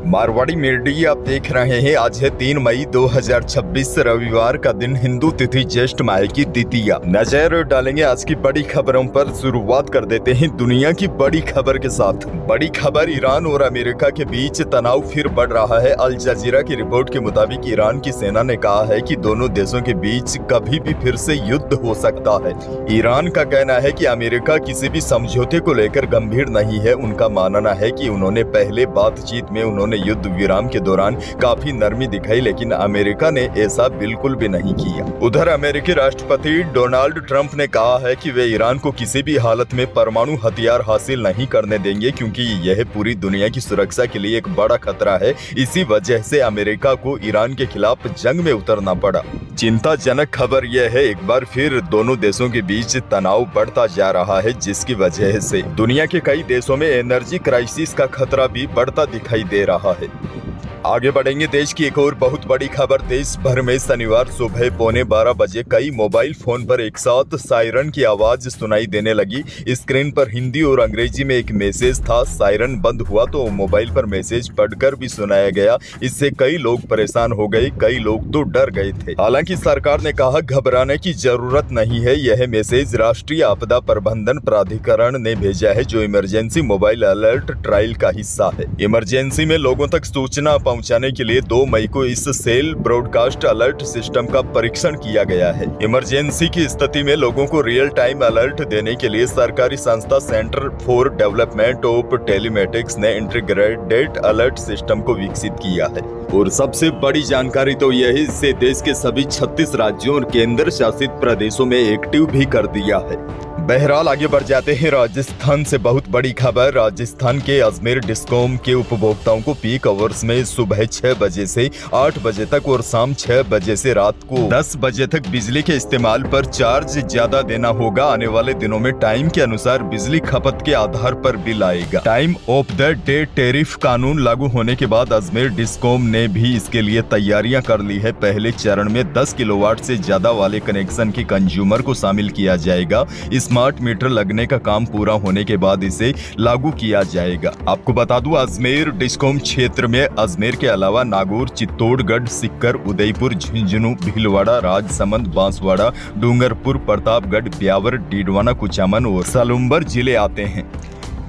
Marwari media आप देख रहे हैं। आज है 3 मई 2026 रविवार का दिन, हिंदू तिथि ज्येष्ठ माह की द्वितीया। नजर डालेंगे आज की बड़ी खबरों पर। शुरुआत कर देते हैं दुनिया की बड़ी खबर के साथ। बड़ी खबर, ईरान और अमेरिका के बीच तनाव फिर बढ़ रहा है। अल जजीरा की रिपोर्ट के मुताबिक ईरान की सेना ने कहा है कि दोनों देशों के बीच कभी भी फिर से युद्ध हो सकता है। ईरान का कहना है कि अमेरिका किसी भी समझौते को लेकर गंभीर नहीं है। उनका मानना है कि उन्होंने पहले बातचीत में उन्होंने युद्ध विराम के दौरान काफी नरमी दिखाई, लेकिन अमेरिका ने ऐसा बिल्कुल भी नहीं किया। उधर अमेरिकी राष्ट्रपति डोनाल्ड ट्रंप ने कहा है कि वे ईरान को किसी भी हालत में परमाणु हथियार हासिल नहीं करने देंगे, क्योंकि यह पूरी दुनिया की सुरक्षा के लिए एक बड़ा खतरा है। इसी वजह से अमेरिका को ईरान के खिलाफ जंग में उतरना पड़ा। चिंताजनक खबर यह है, एक बार फिर दोनों देशों के बीच तनाव बढ़ता जा रहा है, जिसकी वजह से दुनिया के कई देशों में एनर्जी क्राइसिस का खतरा भी बढ़ता दिखाई दे रहा है। आगे बढ़ेंगे। देश की एक और बहुत बड़ी खबर। देश भर में शनिवार सुबह 11:15 बजे कई मोबाइल फोन पर एक साथ सायरन की आवाज सुनाई देने लगी। स्क्रीन पर हिंदी और अंग्रेजी में एक मैसेज था। सायरन बंद हुआ तो मोबाइल पर मैसेज पढ़कर भी सुनाया गया। इससे कई लोग परेशान हो गए, कई लोग तो डर गए थे। हालांकि सरकार ने कहा घबराने की जरूरत नहीं है। यह मैसेज राष्ट्रीय आपदा प्रबंधन प्राधिकरण ने भेजा है, जो इमरजेंसी मोबाइल अलर्ट ट्रायल का हिस्सा है। इमरजेंसी में लोगों तक सूचना पहुंचाने के लिए 2 मई को इस सेल ब्रॉडकास्ट अलर्ट सिस्टम का परीक्षण किया गया है। इमरजेंसी की स्थिति में लोगों को रियल टाइम अलर्ट देने के लिए सरकारी संस्था centre for development of telematics ने इंटीग्रेटेड अलर्ट सिस्टम को विकसित किया है। और सबसे बड़ी जानकारी तो यही, इससे देश के सभी 36 राज्यों और केंद्र शासित प्रदेशों में एक्टिव भी कर दिया है। बहरहाल आगे बढ़ जाते हैं राजस्थान से। बहुत बड़ी खबर, राजस्थान के अजमेर डिस्कॉम के उपभोक्ताओं को पीक आवर्स में सुबह 6 बजे से 8 बजे तक और शाम 6 बजे से रात को 10 बजे तक बिजली के इस्तेमाल पर चार्ज ज्यादा देना होगा। आने वाले दिनों में टाइम के अनुसार बिजली खपत के आधार पर बिल आएगा। Time of the day tariff कानून लागू होने के बाद अजमेर डिस्कॉम ने भी इसके लिए तैयारियां कर ली है। पहले चरण में 10 किलोवाट से ज्यादा वाले कनेक्शन के कंज्यूमर को शामिल किया जाएगा। स्मार्ट मीटर लगने का काम पूरा होने के बाद इसे लागू किया जाएगा। आपको बता दूं, अजमेर डिस्कॉम क्षेत्र में अजमेर के अलावा नागौर, चित्तौड़गढ़, सीकर, उदयपुर, झुंझुनू, भीलवाड़ा, राजसमंद, बांसवाड़ा, डूंगरपुर, प्रतापगढ़, ब्यावर, डीडवाना, कुचामन और सालुम्बर जिले आते हैं।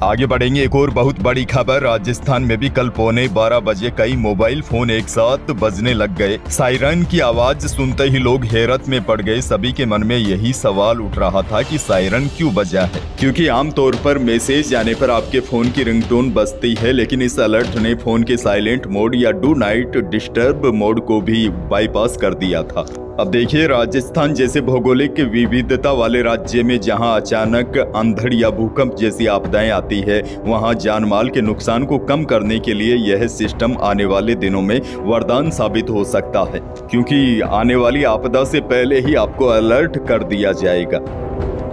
आगे बढ़ेंगे। एक और बहुत बड़ी खबर, राजस्थान में भी कल 11:15 बजे कई मोबाइल फोन एक साथ बजने लग गए। सायरन की आवाज सुनते ही लोग हैरत में पड़ गए। सभी के मन में यही सवाल उठ रहा था कि सायरन क्यों बजा है, क्योंकि आमतौर पर मैसेज आने पर आपके फोन की रिंगटोन बजती है, लेकिन इस अलर्ट ने फोन के साइलेंट मोड या डू नाइट डिस्टर्ब मोड को भी बाईपास कर दिया था। अब देखिए, राजस्थान जैसे भौगोलिक विविधता वाले राज्य में जहां अचानक अंधड़ या भूकंप जैसी आपदाएं आती है, वहां जान माल के नुकसान को कम करने के लिए यह सिस्टम आने वाले दिनों में वरदान साबित हो सकता है, क्योंकि आने वाली आपदा से पहले ही आपको अलर्ट कर दिया जाएगा।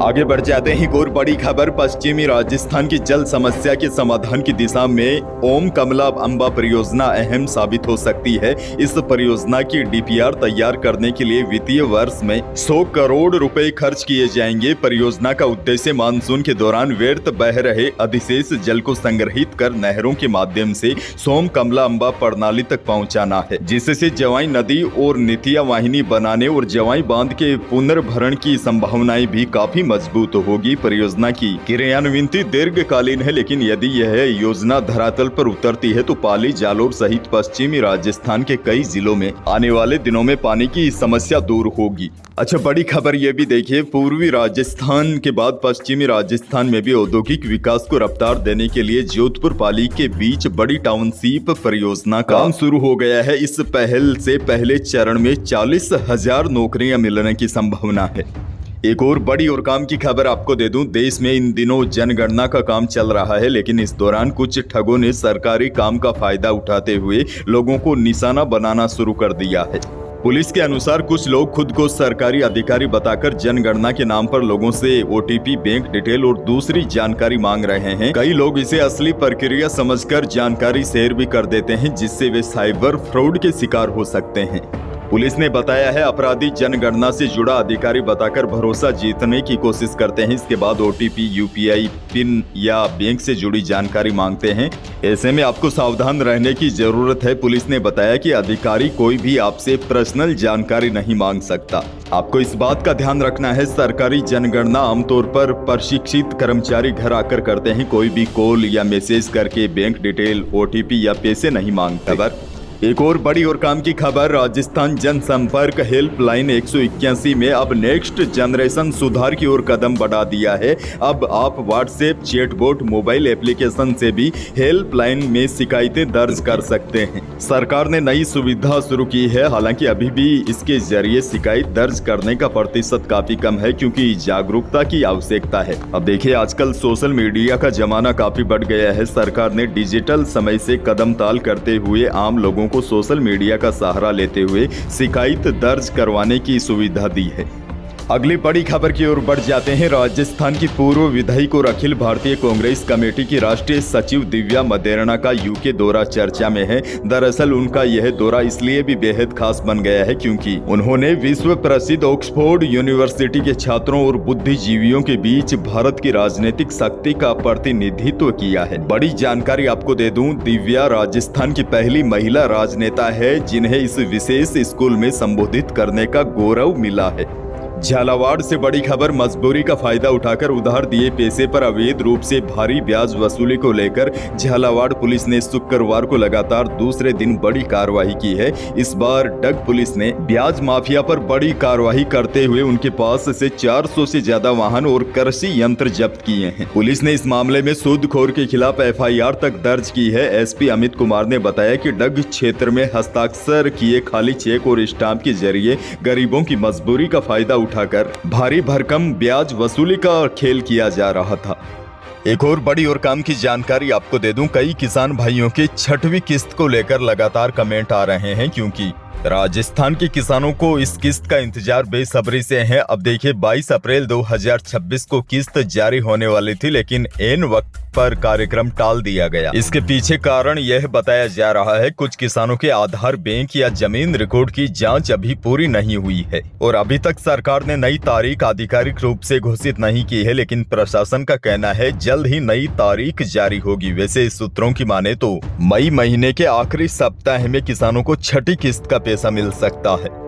आगे बढ़ जाते हैं। एक और बड़ी खबर, पश्चिमी राजस्थान की जल समस्या के समाधान की दिशा में ओम कमला अम्बा परियोजना अहम साबित हो सकती है। इस परियोजना की डीपीआर तैयार करने के लिए वित्तीय वर्ष में 100 करोड़ रुपए खर्च किए जाएंगे। परियोजना का उद्देश्य मानसून के दौरान व्यर्थ बह रहे अधिशेष जल को संग्रहित कर नहरों के माध्यम से सोम कमला अम्बा प्रणाली तक पहुँचाना है, जिससे जवाई नदी और नितिया वाहिनी बनाने और जवाई बांध के पुनर्भरण की संभावनाएं भी काफी मजबूत होगी। परियोजना की क्रियान्वित दीर्घकालीन है, लेकिन यदि यह योजना धरातल पर उतरती है तो पाली, जालोर सहित पश्चिमी राजस्थान के कई जिलों में आने वाले दिनों में पानी की समस्या दूर होगी। अच्छा, बड़ी खबर यह भी देखिए, पूर्वी राजस्थान के बाद पश्चिमी राजस्थान में भी औद्योगिक विकास को रफ्तार देने के लिए जोधपुर पाली के बीच बड़ी टाउनशिप परियोजना का काम शुरू हो गया है। इस पहल से पहले चरण में 40,000 नौकरियां मिलने की संभावना है। एक और बड़ी और काम की खबर आपको दे दूं, देश में इन दिनों जनगणना का काम चल रहा है, लेकिन इस दौरान कुछ ठगों ने सरकारी काम का फायदा उठाते हुए लोगों को निशाना बनाना शुरू कर दिया है। पुलिस के अनुसार कुछ लोग खुद को सरकारी अधिकारी बताकर जनगणना के नाम पर लोगों से ओटीपी, बैंक डिटेल और दूसरी जानकारी मांग रहे हैं। कई लोग इसे असली प्रक्रिया समझकर जानकारी शेयर भी कर देते हैं, जिससे वे साइबर फ्रॉड के शिकार हो सकते हैं। पुलिस ने बताया है अपराधी जनगणना से जुड़ा अधिकारी बताकर भरोसा जीतने की कोशिश करते हैं। इसके बाद ओटीपी, यूपीआई पिन या बैंक से जुड़ी जानकारी मांगते हैं। ऐसे में आपको सावधान रहने की जरूरत है। पुलिस ने बताया कि अधिकारी कोई भी आपसे पर्सनल जानकारी नहीं मांग सकता। आपको इस बात का ध्यान रखना है, सरकारी जनगणना आमतौर पर प्रशिक्षित कर्मचारी घर आकर करते हैं। कोई भी कॉल या मैसेज करके बैंक डिटेल, ओटीपी या पैसे नहीं मांगता। एक और बड़ी और काम की खबर, राजस्थान जनसंपर्क हेल्पलाइन 181 में अब नेक्स्ट जनरेशन सुधार की ओर कदम बढ़ा दिया है। अब आप व्हाट्सएप, चैटबॉट, मोबाइल एप्लीकेशन से भी हेल्पलाइन में शिकायतें दर्ज कर सकते हैं। सरकार ने नई सुविधा शुरू की है, हालांकि अभी भी इसके जरिए शिकायत दर्ज करने का प्रतिशत काफी कम है, क्योंकि जागरूकता की आवश्यकता है। अब देखिए, आजकल सोशल मीडिया का जमाना काफी बढ़ गया है। सरकार ने डिजिटल समय से कदम ताल करते हुए आम लोगों को सोशल मीडिया का सहारा लेते हुए शिकायत दर्ज करवाने की सुविधा दी है। अगली बड़ी खबर की ओर बढ़ जाते हैं। राजस्थान की पूर्व विधायक और अखिल भारतीय कांग्रेस कमेटी की राष्ट्रीय सचिव दिव्या मदेरणा का यूके दौरा चर्चा में है। दरअसल उनका यह दौरा इसलिए भी बेहद खास बन गया है क्योंकि उन्होंने विश्व प्रसिद्ध ऑक्सफोर्ड यूनिवर्सिटी के छात्रों और बुद्धिजीवियों के बीच भारत की राजनीतिक शक्ति का प्रतिनिधित्व किया है। बड़ी जानकारी आपको दे दूं, दिव्या राजस्थान की पहली महिला राजनेता है जिन्हें इस विशेष स्कूल में संबोधित करने का गौरव मिला है। झालावाड़ से बड़ी खबर, मजबूरी का फायदा उठाकर उधार दिए पैसे पर अवैध रूप से भारी ब्याज वसूली को लेकर झालावाड़ पुलिस ने शुक्रवार को लगातार दूसरे दिन बड़ी कार्रवाई की है। इस बार डग पुलिस ने ब्याज माफिया पर बड़ी कार्रवाई करते हुए उनके पास से 400 से ज्यादा वाहन और कृषि यंत्र जब्त किए हैं। पुलिस ने इस मामले में सूदखोर के खिलाफ FIR तक दर्ज की है। SP अमित कुमार ने बताया कि डग क्षेत्र में हस्ताक्षर किए खाली चेक और स्टाम्प के जरिए गरीबों की मजबूरी का फायदा उठाकर भारी भरकम ब्याज वसूली का खेल किया जा रहा था। एक और बड़ी और काम की जानकारी आपको दे दूं, कई किसान भाइयों के 6वीं किस्त को लेकर लगातार कमेंट आ रहे हैं क्योंकि राजस्थान के किसानों को इस किस्त का इंतजार बेसब्री से है। अब देखिए, 22 अप्रैल 2026 को किस्त जारी होने वाली थी, लेकिन ऐन वक्त पर कार्यक्रम टाल दिया गया। इसके पीछे कारण यह बताया जा रहा है, कुछ किसानों के आधार, बैंक या जमीन रिकॉर्ड की जांच अभी पूरी नहीं हुई है और अभी तक सरकार ने नई तारीख आधिकारिक रूप से घोषित नहीं की है, लेकिन प्रशासन का कहना है जल्द ही नई तारीख जारी होगी। वैसे सूत्रों की माने तो मई महीने के आखिरी सप्ताह में किसानों को 6ठी किस्त का पैसा मिल सकता है।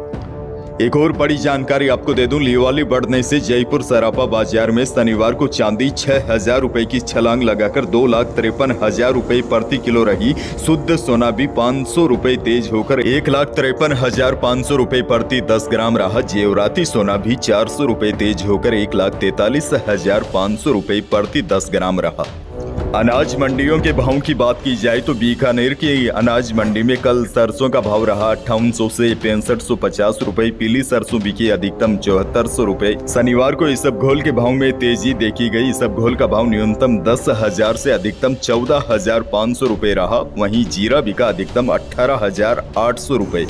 एक और बड़ी जानकारी आपको दे दूं, लिवाली बढ़ने से जयपुर सराफा बाजार में शनिवार को चांदी 6,000 रुपए की छलांग लगाकर 2,53,000 रुपए प्रति किलो रही। शुद्ध सोना भी 500 रुपए तेज होकर 1,53,500 रुपए प्रति 10 ग्राम रहा। जेवराती सोना भी 400 रुपए तेज होकर 1,43,500 रुपए प्रति 10 ग्राम रहा। अनाज मंडियों के भाव की बात की जाए तो बीकानेर की अनाज मंडी में कल सरसों का भाव रहा 5800 से 6550 रुपए। पीली सरसों बिकी अधिकतम 7400 रुपए। शनिवार को इसबगोल के भाव में तेजी देखी गई। इसबगोल का भाव न्यूनतम 10,000 से अधिकतम 14,500 रुपए रहा। वहीं जीरा बिका अधिकतम 18,800 रुपए।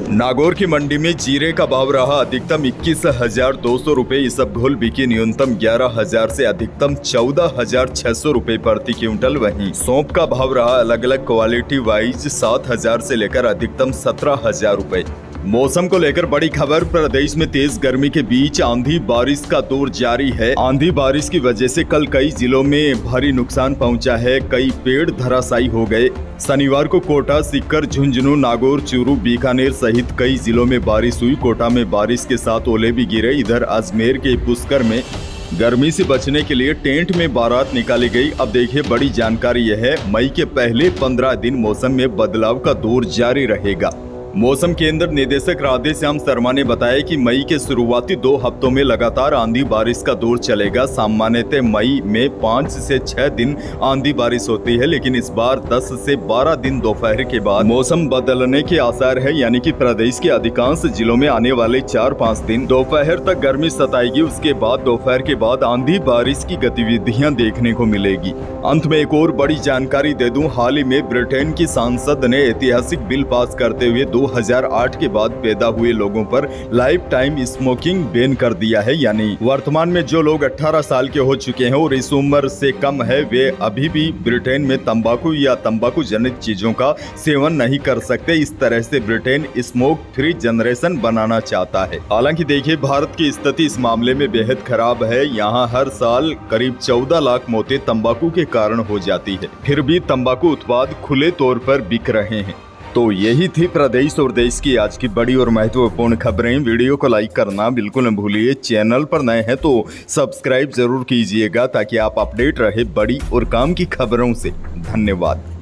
नागौर की मंडी में जीरे का भाव रहा अधिकतम 21,200 रुपए। इसबगोल बिकी न्यूनतम 11,000 से अधिकतम 14,600 रुपए प्रति क्विंटल। वहीं सौंफ का भाव रहा अलग अलग क्वालिटी वाइज 7,000 से लेकर अधिकतम 17,000 रुपए। मौसम को लेकर बड़ी खबर, प्रदेश में तेज गर्मी के बीच आंधी बारिश का दौर जारी है। आंधी बारिश की वजह से कल कई जिलों में भारी नुकसान पहुंचा है। कई पेड़ धराशायी हो गए। शनिवार को कोटा, सीकर, झुंझुनू, नागौर, चूरू, बीकानेर सहित कई जिलों में बारिश हुई। कोटा में बारिश के साथ ओले भी गिरे। इधर अजमेर के पुष्कर में गर्मी से बचने के लिए टेंट में बारात निकाली गई। अब देखिए, बड़ी जानकारी यह है, मई के पहले 15 दिन मौसम में बदलाव का दौर जारी रहेगा। मौसम केंद्र निदेशक राधे श्याम शर्मा ने बताया कि मई के शुरुआती 2 हफ्तों में लगातार आंधी बारिश का दौर चलेगा। सामान्यतः मई में 5 से 6 दिन आंधी बारिश होती है, लेकिन इस बार 10 से 12 दिन दोपहर के बाद मौसम बदलने के आसार है। यानी कि प्रदेश के अधिकांश जिलों में आने वाले 4-5 दिन दोपहर तक गर्मी सताएगी। उसके बाद दोपहर के बाद आंधी बारिश की गतिविधियां देखने को मिलेगी। अंत में एक और बड़ी जानकारी दे दूं, हाल ही में ब्रिटेन की सांसद ने ऐतिहासिक बिल पास करते हुए 2008 के बाद पैदा हुए लोगों पर लाइफ टाइम स्मोकिंग बैन कर दिया है। यानी वर्तमान में जो लोग 18 साल के हो चुके हैं और इस उम्र से कम है, वे अभी भी ब्रिटेन में तंबाकू या तंबाकू जनित चीजों का सेवन नहीं कर सकते। इस तरह से ब्रिटेन स्मोक फ्री जनरेशन बनाना चाहता है। हालांकि देखिए, भारत की स्थिति इस मामले में बेहद खराब है। यहाँ हर साल करीब 14 लाख मौतें तंबाकू के कारण हो जाती है, फिर भी तंबाकू उत्पाद खुले तौर पर बिक रहे हैं। तो यही थी प्रदेश और देश की आज की बड़ी और महत्वपूर्ण खबरें। वीडियो को लाइक करना बिल्कुल न भूलिए। चैनल पर नए हैं तो सब्सक्राइब जरूर कीजिएगा ताकि आप अपडेट रहे बड़ी और काम की खबरों से। धन्यवाद।